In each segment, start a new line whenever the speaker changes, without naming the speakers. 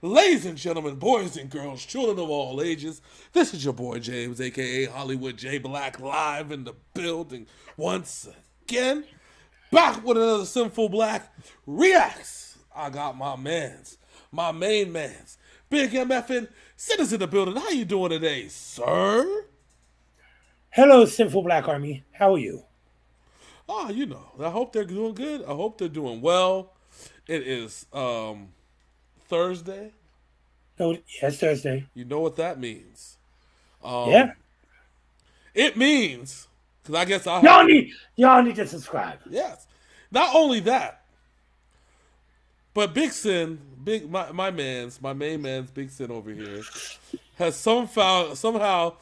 Ladies and gentlemen, boys and girls, children of all ages, this is your boy James, aka Hollywood J Black, live in the building once again. Back with another Synful Blaq reacts. I got my main mans, Big MFN, Sinners in the building. How you doing today, sir?
Hello, Synful Blaq Army. How are you?
Oh, you know, I hope they're doing good. I hope they're doing well. It is Thursday.
Oh, yeah, it's Thursday.
You know what that means.
Yeah.
It means, because I guess
y'all need to subscribe.
Yes. Not only that, but Big Sin, my main man's Big Sin over here, has somehow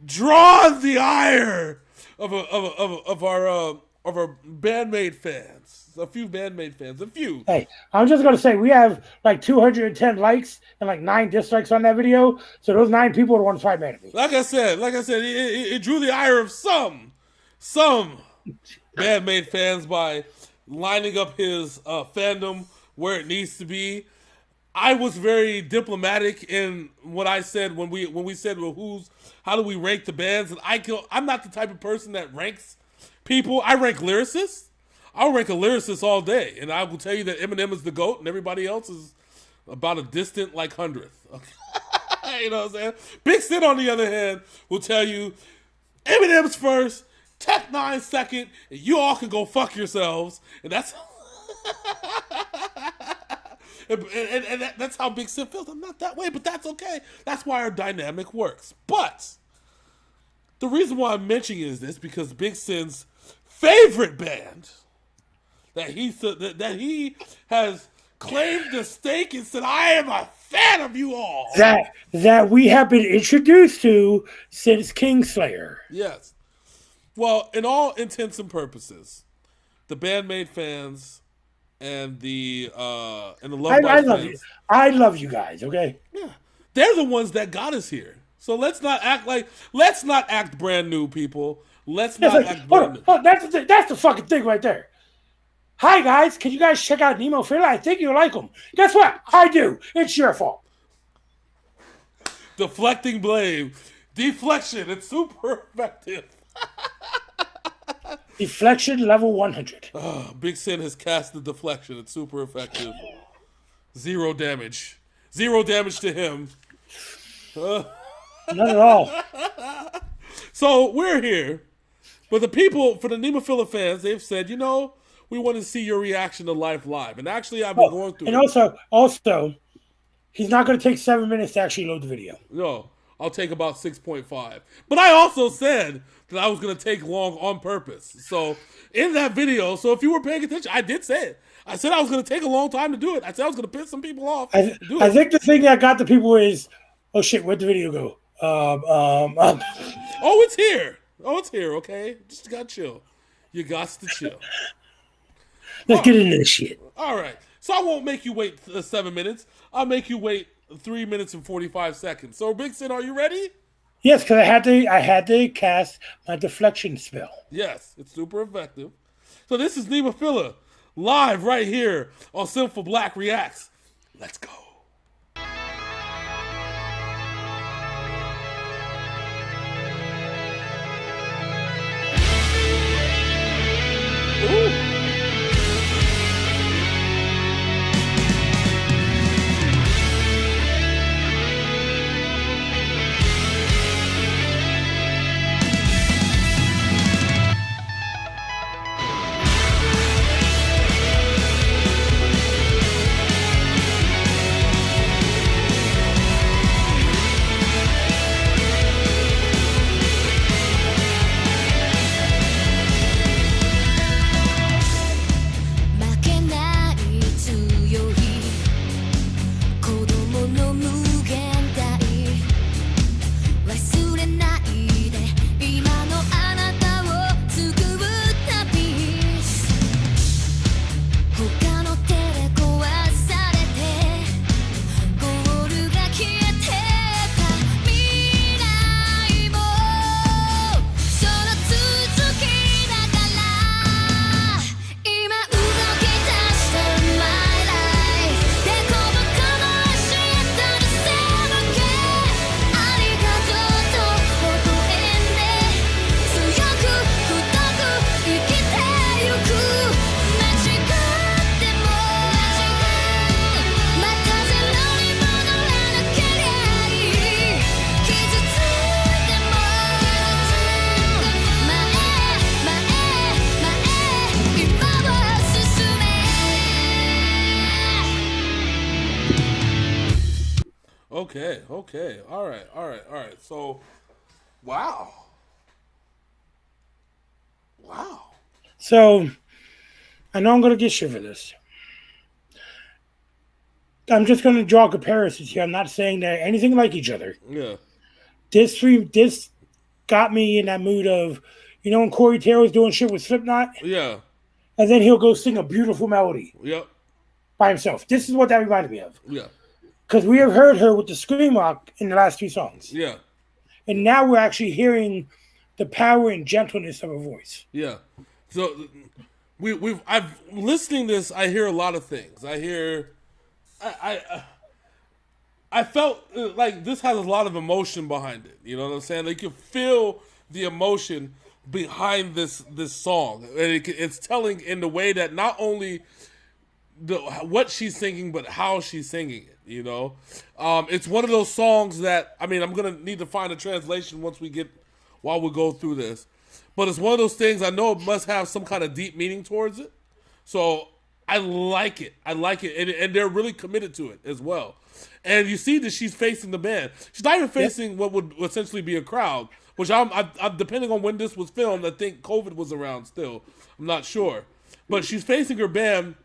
drawn the ire of our bandmate fans. A few bandmate fans. A few.
Hey, I'm just gonna say we have like 210 likes and like 9 dislikes on that video. So those 9 people are the ones fight mad at me.
Like I said, it drew the ire of some bandmate fans by lining up his fandom where it needs to be. I was very diplomatic in what I said when we said, well, how do we rank the bands? And I'm not the type of person that ranks people. I rank lyricists. I'll rank a lyricist all day, and I will tell you that Eminem is the GOAT, and everybody else is about a distant like 100th. You know what I'm saying? Big Sin, on the other hand, will tell you Eminem's first, Tech 9 second, and you all can go fuck yourselves. And that's and that's how Big Sin feels. I'm not that way, but that's okay. That's why our dynamic works. But the reason why I'm mentioning is this because Big Sin's favorite band that he has claimed the stake and said, I am a fan of you all.
That we have been introduced to since Kingslayer.
Yes. Well, in all intents and purposes, the bandmate fans and the Love Bites fans,
I love you guys, okay?
Yeah. They're the ones that got us here. So let's not act brand new, people. Let's not act brand new.
Oh, that's the fucking thing right there. Hi guys, can you guys check out Nemophila? I think you'll like them. Guess what? I do. It's your fault.
Deflecting blame. Deflection. It's super effective.
Deflection level 100.
Big Sin has cast the deflection. It's super effective. 0 damage. 0 damage to him.
Not at all.
So we're here. But the people, for the Nemaphila fans, they've said, you know, we want to see your reaction to Life Live. And actually, I've been going through
it. And also, he's not going to take 7 minutes to actually load the video.
No, I'll take about 6.5. But I also said that I was going to take long on purpose. So in that video, so if you were paying attention, I did say it. I said I was going to take a long time to do it. I said I was going to piss some people off.
I think the thing that got the people is, oh shit, where'd the video go?
Oh, it's here. Oh, it's here, okay? Just got to chill. You got to chill.
Let's get into this shit.
All right. So I won't make you wait 7 minutes. I'll make you wait 3 minutes and 45 seconds. So, Big Sin, are you ready?
Yes, because I had to cast my deflection spell.
Yes, it's super effective. So this is Nemaphila live right here on Synful Blaq Reacts. Let's go. Ooh. Okay. All right. So, wow.
So I know I'm gonna get shit for this. I'm just gonna draw comparisons here. I'm not saying they're anything like each other.
Yeah.
This got me in that mood of, when Corey Taylor's doing shit with Slipknot,
Yeah.
and then he'll go sing a beautiful melody
Yep.
by himself. This is what that reminded me of.
Yeah.
Because we have heard her with the scream rock in the last 2 songs.
Yeah.
And now we're actually hearing the power and gentleness of her voice.
Yeah. So I've listening to this, I hear a lot of things. I felt like this has a lot of emotion behind it. You know what I'm saying? Like you feel the emotion behind this song, and it's telling in the way that not only what she's singing, but how she's singing it. It's one of those songs that I'm gonna need to find a translation while we go through this. But it's one of those things I know it must have some kind of deep meaning towards it. So I like it. And they're really committed to it as well. And you see that she's facing the band. She's not even facing what would essentially be a crowd, which I'm depending on when this was filmed, I think COVID was around still. I'm not sure. But she's facing her band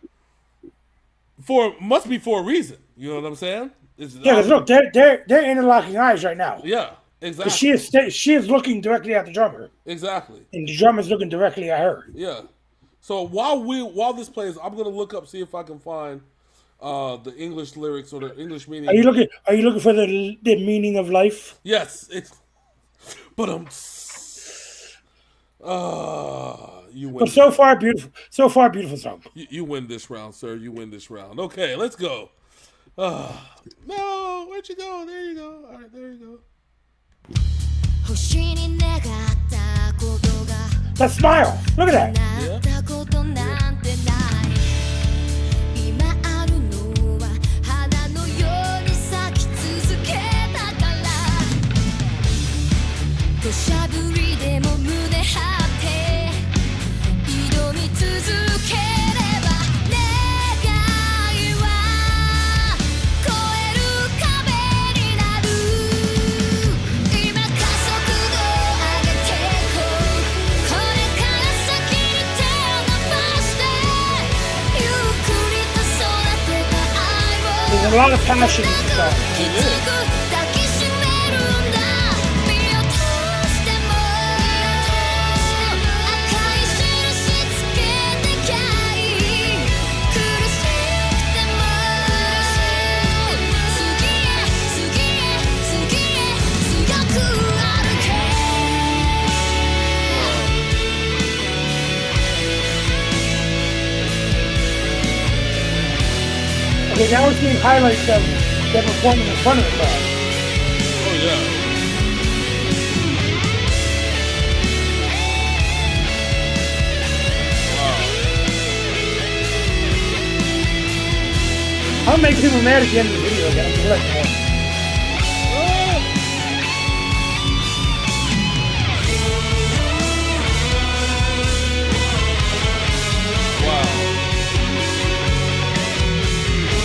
must be for a reason. You know what I'm saying?
Because look, they're interlocking eyes right now.
Yeah, exactly.
She is looking directly at the drummer.
Exactly.
And the drummer's looking directly at her.
Yeah. So while this plays, I'm gonna look up, see if I can find the English lyrics or the English meaning.
Are you looking for the meaning of life?
Yes. But you win.
But so far beautiful song.
You win this round, sir. You win this round. Okay, let's go. No, where'd you go? There you go. All right, there you go.
That smile. Look at that.
Yeah.
There's a lot of passion in the song. Okay, now we're seeing highlights of them performing in front of the crowd.
Oh yeah.
Wow. I'll make people mad at the end of the video again. I'm just letting you know.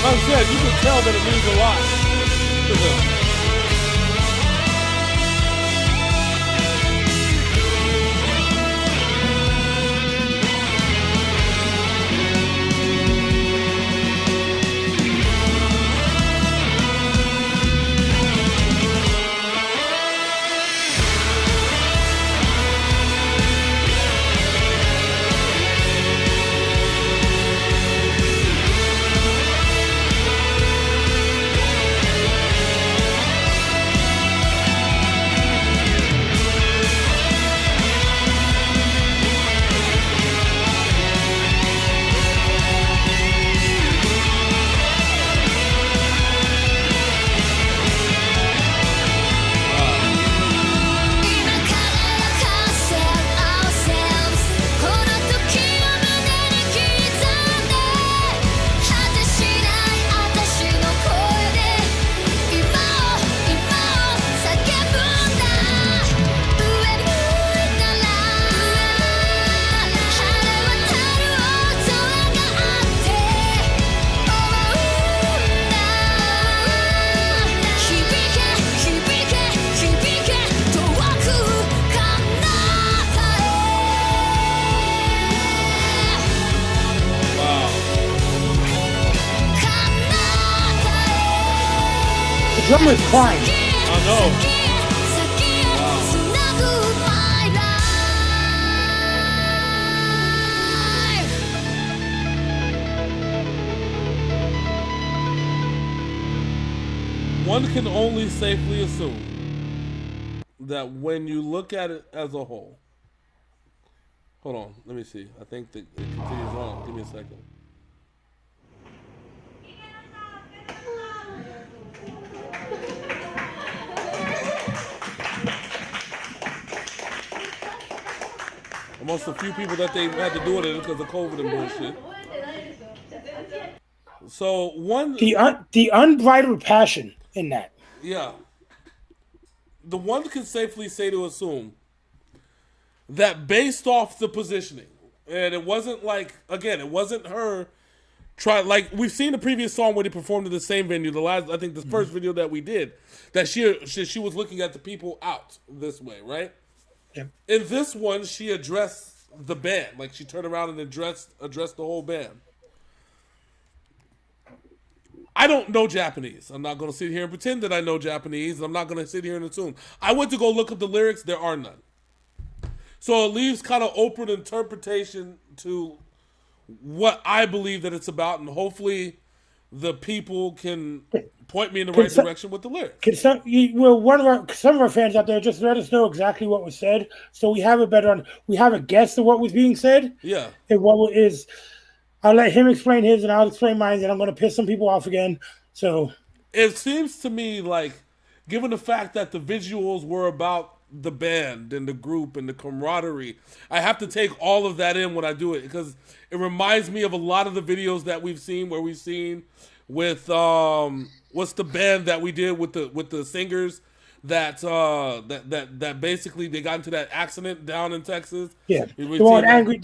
Like I said, you can tell that it means a lot to them.
The drummer's crying.
I know. One can only safely assume that when you look at it as a whole. Hold on, let me see. I think that it continues on. Give me a second. Amongst a few people that they had to do it because of COVID and bullshit. So one,
the unbridled passion in that.
Yeah. The one can safely say to assume that based off the positioning, and it wasn't like, again, it wasn't her like we've seen the previous song where they performed in the same venue. I think the first video that we did, that she was looking at the people out this way, right?
Yeah.
In this one, she addressed the band, like she turned around and addressed the whole band. I don't know Japanese. I'm not going to sit here and pretend that I know Japanese. I'm not going to sit here and assume. I went to go look up the lyrics. There are none. So it leaves kind of open interpretation to what I believe that it's about, and hopefully the people can point me in the right direction with the lyrics.
Some of our fans out there, just let us know exactly what was said, so we have a guess of what was being said.
Yeah.
And what is. I'll let him explain his, and I'll explain mine, and I'm going to piss some people off again. So
it seems to me like, given the fact that the visuals were about the band and the group and the camaraderie, I have to take all of that in when I do it, because it reminds me of a lot of the videos that we've seen where we've seen with what's the band that we did with the singers that basically they got into that accident down in Texas.
Yeah, the one Angry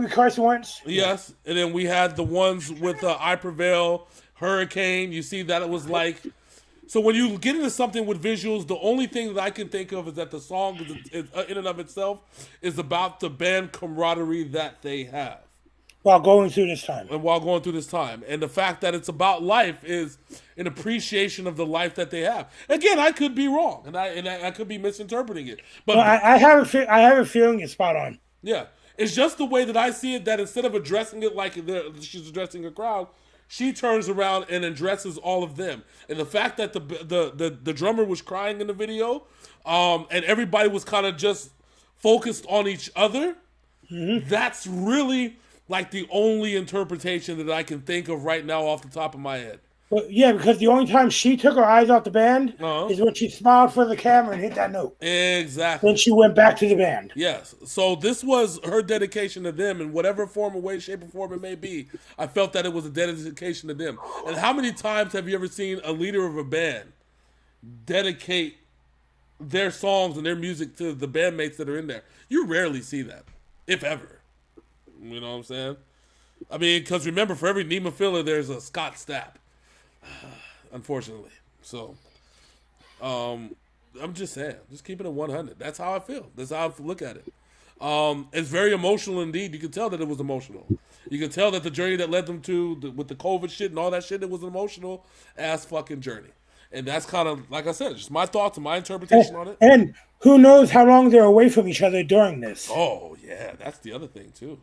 Carson once.
Yes, and then we had the ones with I Prevail, Hurricane. You see that it was like. So when you get into something with visuals, the only thing that I can think of is that the song is in and of itself is about the band camaraderie that they have.
While going through this time.
And the fact that it's about life is an appreciation of the life that they have. Again, I could be wrong, and I could be misinterpreting it. But
well, I have a feeling it's spot on.
Yeah. It's just the way that I see it, that instead of addressing it like she's addressing a crowd, she turns around and addresses all of them. And the fact that the drummer was crying in the video, and everybody was kind of just focused on each other, that's really like the only interpretation that I can think of right now off the top of my head.
Well, yeah, because the only time she took her eyes off the band is when she smiled for the camera and hit that note.
Exactly.
Then she went back to the band.
Yes. So this was her dedication to them in whatever form or way, shape, or form it may be. I felt that it was a dedication to them. And how many times have you ever seen a leader of a band dedicate their songs and their music to the bandmates that are in there? You rarely see that, if ever. You know what I'm saying? I mean, because remember, for every Nemaphila, there's a Scott Stapp. Unfortunately. So, I'm just saying. Just keeping it 100. That's how I feel. That's how I look at it. It's very emotional indeed. You can tell that it was emotional. You can tell that the journey that led them to, with the COVID shit and all that shit, it was an emotional ass fucking journey. And that's kind of, like I said, just my thoughts and my interpretation on it.
And who knows how long they're away from each other during this.
Oh, yeah. That's the other thing, too.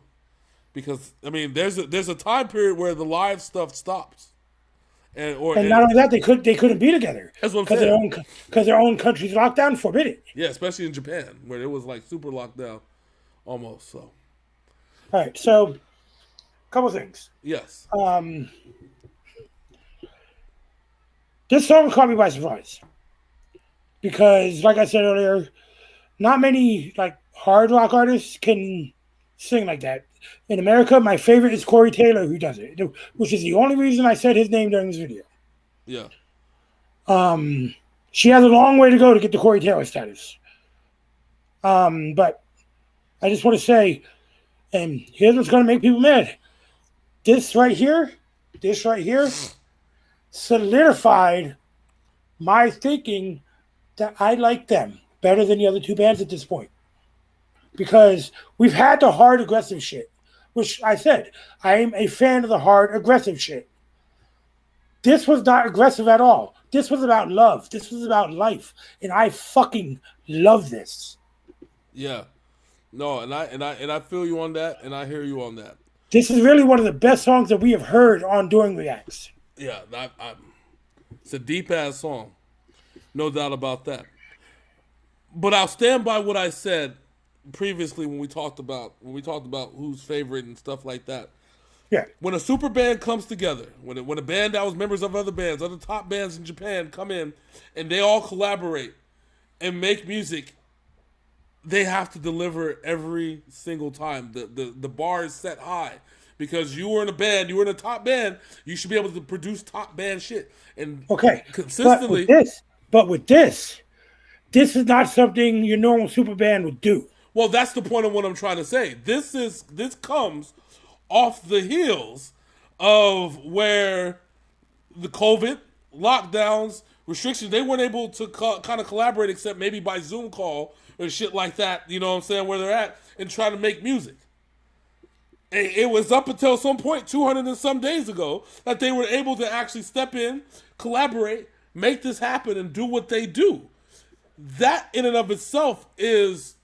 Because, I mean, there's a time period where the live stuff stops. And
not only that, they couldn't be together.
That's what I'm saying.
Because their own country's lockdown forbid it.
Yeah, especially in Japan, where it was like super locked down, almost. So,
all right. So, a couple things.
Yes.
This song caught me by surprise because, like I said earlier, not many like hard rock artists can sing like that. In America, my favorite is Corey Taylor, who does it, which is the only reason I said his name during this video.
Yeah.
She has a long way to go to get to Corey Taylor status. But I just want to say, and here's what's going to make people mad. This right here solidified my thinking that I like them better than the other two bands at this point. Because we've had the hard, aggressive shit, which I said, I am a fan of the hard, aggressive shit. This was not aggressive at all. This was about love. This was about life, and I fucking love this.
Yeah. No, and I feel you on that, and I hear you on that.
This is really one of the best songs that we have heard on Doing Reacts.
Yeah, it's a deep ass song, no doubt about that. But I'll stand by what I said previously when we talked about who's favorite and stuff like that.
Yeah.
When a super band comes together, when a band that was members of other bands, other top bands in Japan come in, and they all collaborate and make music, they have to deliver every single time. The bar is set high because you were in a band, you were in a top band, you should be able to produce top band shit and
Okay.
consistently.
But with this is not something your normal super band would do.
Well, that's the point of what I'm trying to say. This comes off the heels of where the COVID lockdowns, restrictions, they weren't able to kind of collaborate except maybe by Zoom call or shit like that, you know what I'm saying, where they're at, and try to make music. It was up until some point, 200 and some days ago, that they were able to actually step in, collaborate, make this happen, and do what they do. That in and of itself takes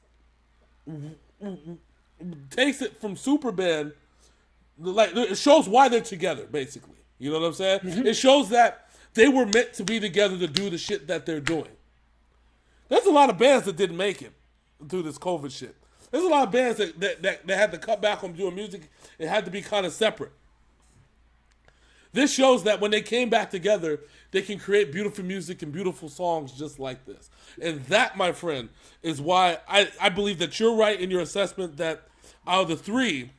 it from Superband, like it shows why they're together, basically. You know what I'm saying? Mm-hmm. It shows that they were meant to be together to do the shit that they're doing. There's a lot of bands that didn't make it through this COVID shit. There's a lot of bands that had to cut back on doing music. It had to be kind of separate. This shows that when they came back together, they can create beautiful music and beautiful songs just like this. And that, my friend, is why I believe that you're right in your assessment that out of the three,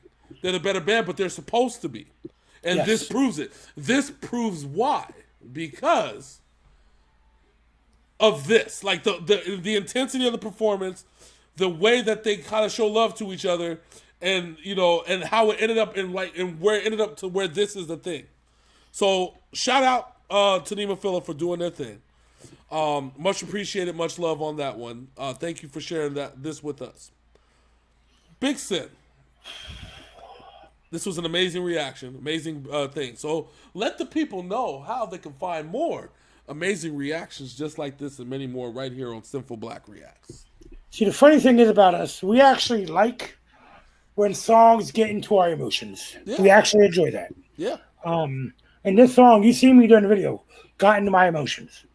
they're the better band, but they're supposed to be. And yes. This proves it. This proves why. Because of this. Like the intensity of the performance, the way that they kind of show love to each other, and you know, and how it ended up and where it ended up to where this is the thing. So shout out to Nemaphila for doing their thing. Much appreciated, much love on that one. Thank you for sharing this with us. Big Sin. This was an amazing reaction, amazing thing. So let the people know how they can find more amazing reactions just like this and many more right here on Synful Blaq Reacts.
See, the funny thing is about us, we actually like when songs get into our emotions. Yeah. We actually enjoy that.
Yeah.
And this song, you see me during the video, got into my emotions.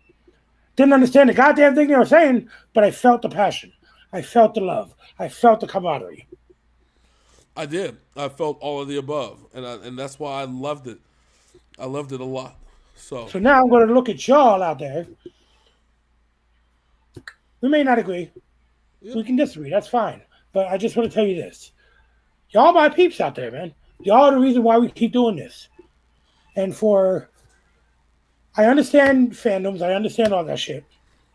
Didn't understand the goddamn thing they were saying, but I felt the passion. I felt the love. I felt the camaraderie.
I did. I felt all of the above, and that's why I loved it. I loved it a lot. So
now I'm going to look at y'all out there. We may not agree. Yeah. We can disagree. That's fine. But I just want to tell you this. Y'all my peeps out there, man. Y'all are the reason why we keep doing this. And I understand fandoms. I understand all that shit.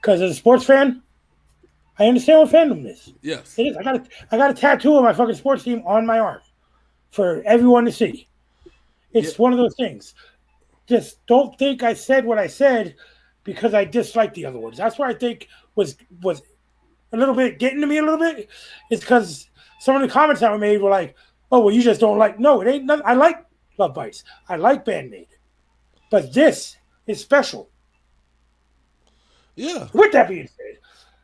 Because as a sports fan, I understand what fandom is.
Yes.
It is. I got a tattoo of my fucking sports team on my arm for everyone to see. It's one of those things. Just don't think I said what I said because I disliked the other ones. That's what I think was a little bit getting to me a little bit. It's because some of the comments that were made were like, oh, well, you just don't like. No, it ain't nothing. I like Love Bites. I like Bandmade. But this is special.
Yeah.
With that being said,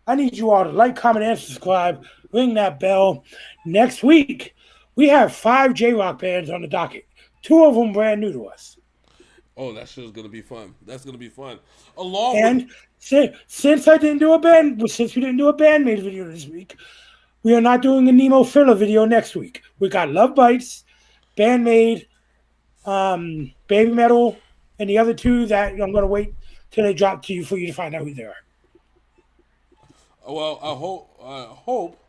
I need you all to like, comment, and subscribe. Ring that bell. Next week, we have 5 J-Rock bands on the docket. 2 of them brand new to us.
Oh, that shit is going to be fun. That's going to be fun.
Since we didn't do a Bandmade video this week, we are not doing a Nemophila video next week. We got Love Bites, Bandmade, Baby Metal, and the other 2 that I'm going to wait till they drop to you for you to find out who they are.
Well, I hope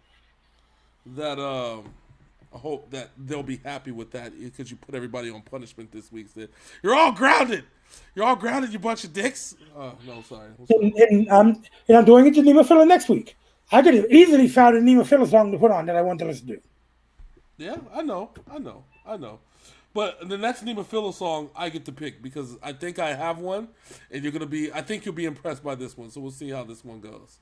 that they'll be happy with that because you put everybody on punishment this week. Said you're all grounded. You're all grounded, you bunch of dicks. No, sorry.
And I'm doing it to Nemophila next week. I could have easily found a Nemophila song to put on that I want to listen to.
Yeah, I know. But the next Nemaphila song I get to pick because I think I have one, and I think you'll be impressed by this one. So we'll see how this one goes.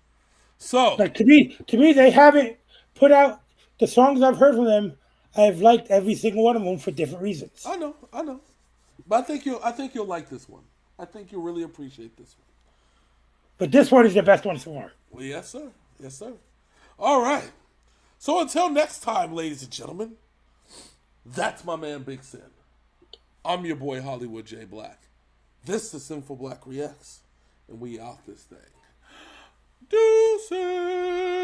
So,
like to me, they haven't put out the songs I've heard from them. I've liked every single one of them for different reasons.
I know. But I think you'll like this one. I think you'll really appreciate this one.
But this one is the best one so far.
Well, yes, sir. Yes, sir. All right. So until next time, ladies and gentlemen, that's my man Big Sin. I'm your boy Hollywood J. Black. This is Synful Blaq Reacts, and we out this thing. Deuces.